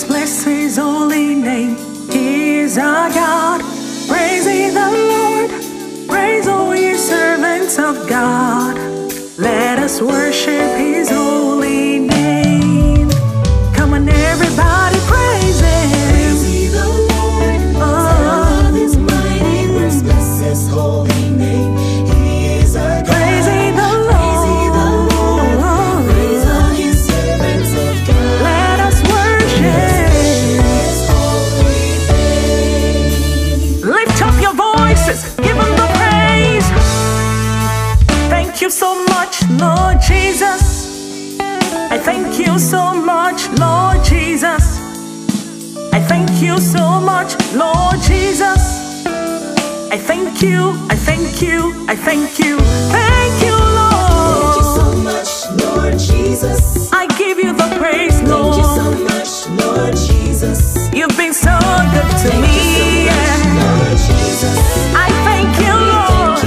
Bless his holy name. He is our God. Praise ye the Lord. Praise all ye servants of God. Let us worship his holy name. Come on, everybody, praise him. Praise ye the Lord. Tell of his mighty works. Bless his holy name. He is our God. Praise ye the Lord. Praise ye the Lord. Praise all ye servants of God. Let us worship. Lift up your voices, give him the praise. Thank you so much, Lord Jesus. I thank you so much, Lord Jesus. I thank you so much, Lord Jesus. I thank you, I thank you, I thank you. Thank you, Lord. Thank you so much, Lord Jesus. I give you the praise, Lord. Thank you so much, Lord Jesus. You've been so good to Thank me. you so much, Lord Jesus. I thank you, Lord.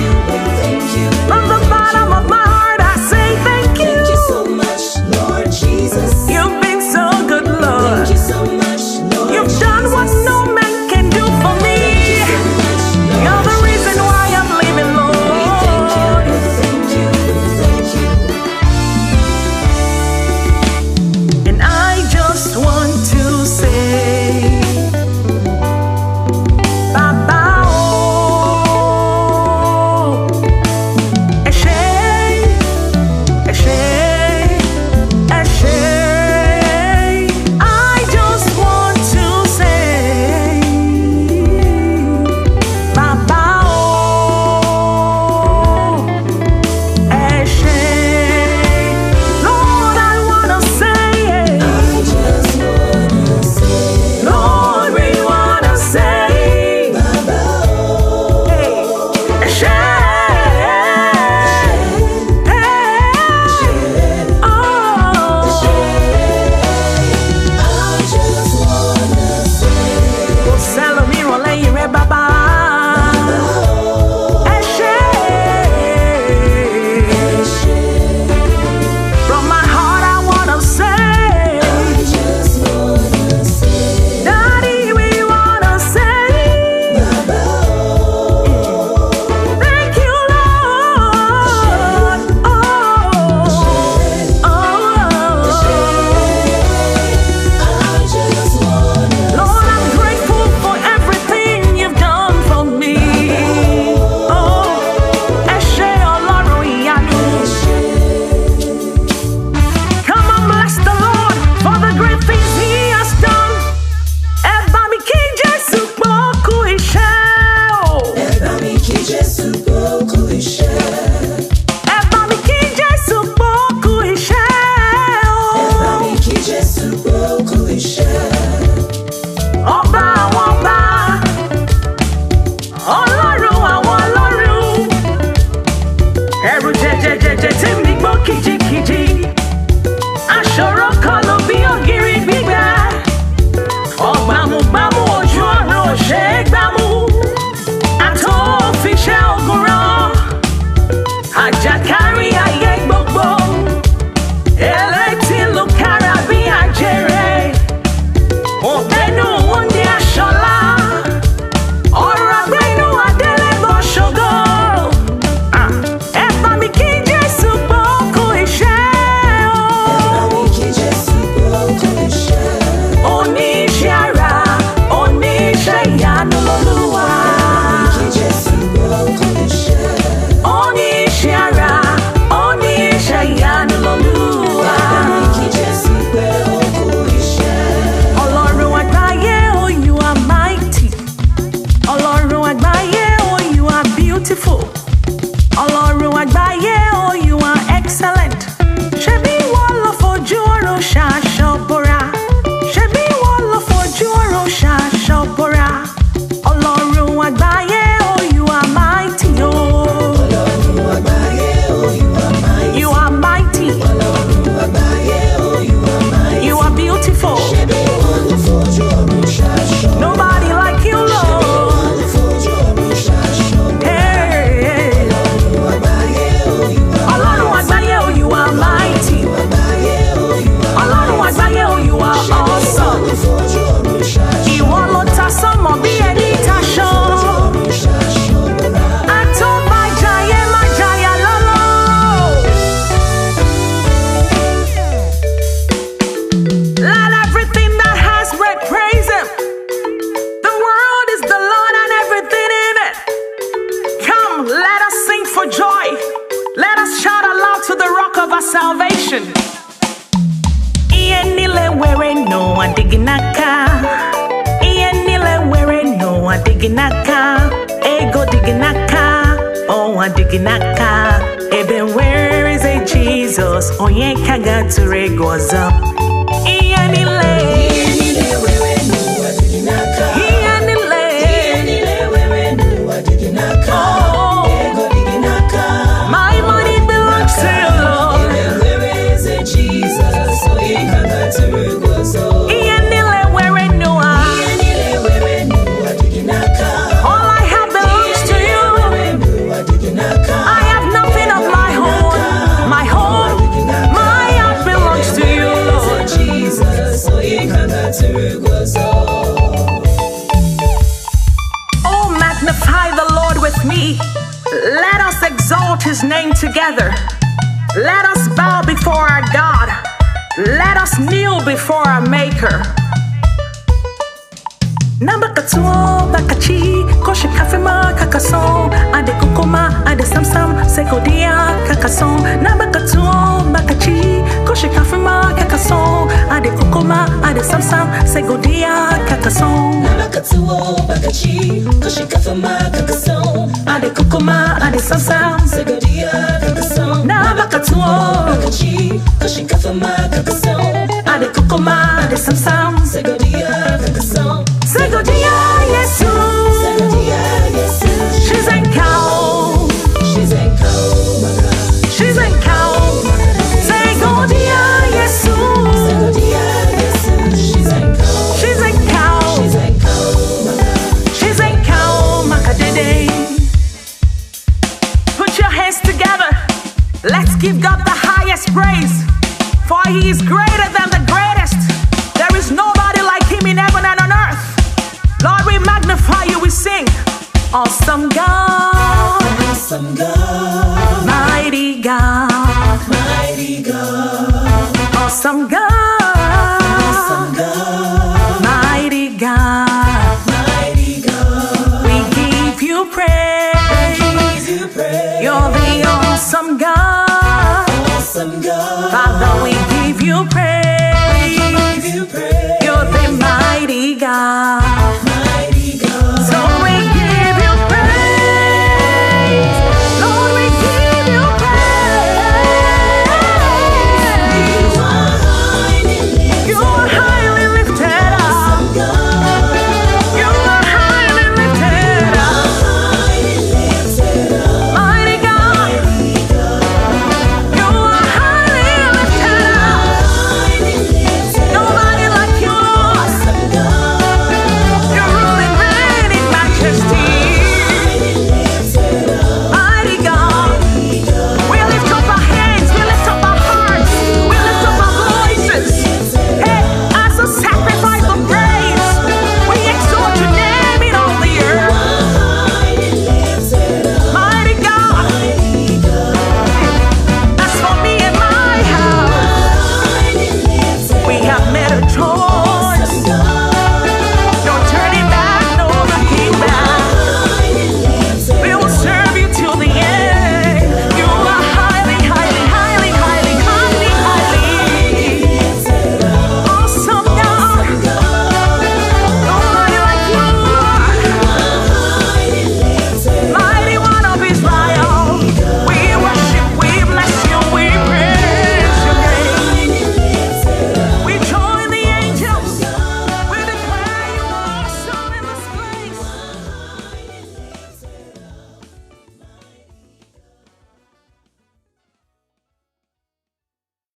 Thank you. From the bottom of my heart, I say thank you. Thank you so much, Lord Jesus. You've been so good, Lord. Thank you so much, Lord. You've done what no man can do for me. You're the reason why I'm living, Lord. Thank you. And I just want to say, Baba, oh, Eshe, Eshe, Eshe. I just want to say, Baba, oh, Eshe. Lord, I wanna say it. I just wanna say, Lord, we wanna say, Baba, hey, Eshe. Hey, oh. I just wanna say, Kò sẹ́lòmíràn lẹ́yìn rẹ, bàbá. Ẹ ṣé. From my heart I wanna say, I just wanna say, Daddy, we wanna say, Baba, thank you, Lord. Oh, I just wanna Lord, I'm grateful for everything you've done for me. Oh, ẹ ṣé Ọlọ́run ìyanu. Come on, bless the Lord for the great things he has done. Ẹ bá mi kí Jésù pọ̀ kú iṣẹ́ o. ẹ bá mi kí Jésù kú iṣẹ́. Ẹ bá mi kí Jésù pọ̀ kú iṣẹ́ o. Ẹ bá mi kí Jésù kú iṣẹ́. Ọba àwọn ọba, Ọlọ́run àwọn ọlọ́run, ẹ̀rù jẹjẹjẹjẹ tí mi gbọ́ kìjikìji, aṣọ̀rọ̀ kan ló bí ògiri gbígbẹ, ọ̀gbàmùgbàmù ojú ọ̀run ò ṣe é gbámú, àtòfiṣẹ́ ogun rán, àjàkárí ayé gbogbo, elétí lùkárà bí àjèrè, ògbénu wúndí aṣọlá, ọ̀rọ̀ àgbénu adélébọ̀ ṣògo. Ẹ bá mi kí Jésù pọ̀ kú iṣẹ́ o. Ẹ bá mi kí Jésù kú iṣẹ́. Oníṣẹ́ ara, oníṣẹ́ ìyanu lolúwa. Kí Jésù kú iṣẹ́. Oníṣẹ́ ara, oníṣẹ́ ìyanu lolúwa. Kí Jésù kú iṣẹ́. Ọlọ́run àgbáyé ó diginaka. Even where is a Jesus? Onye kaga to regoza. Iyanile. My money belongs to you, Lord. Iyanile where nua. All I have belongs to you. I have nothing of my own. My home, my heart belongs to you, Lord. Oh, magnify the Lord with me. Let us exalt his name together. Let us bow before our God. Let us kneel before our Maker. Nambakatuo bakachi koshi kafema kakason ade kokoma ade samsam sekodia kakason Nambakatuo bakachi koshi kafema kakason ade kokoma ade samsam sekodia kakason Nambakatuo bakachi koshi kafema kakason ade kokoma ade samsam sekodia kakason Nambakatuo bakachi koshi kafema kakason ade kokoma ade samsam sekodia kakason Segodia Yesu She's in cow She's in cow Segodia Yesu She's in cow She's in cow Makadede. Put your hands together. Let's give God the highest praise, for he is greater than the greatest. There is nobody like him in heaven and on earth. Lord, we magnify you, we sing. Awesome God, Awesome God, mighty God, mighty God, awesome God, awesome God, mighty God. mighty God. We give you praise. Give you praise, You're the awesome God. awesome God. Father, we give you praise.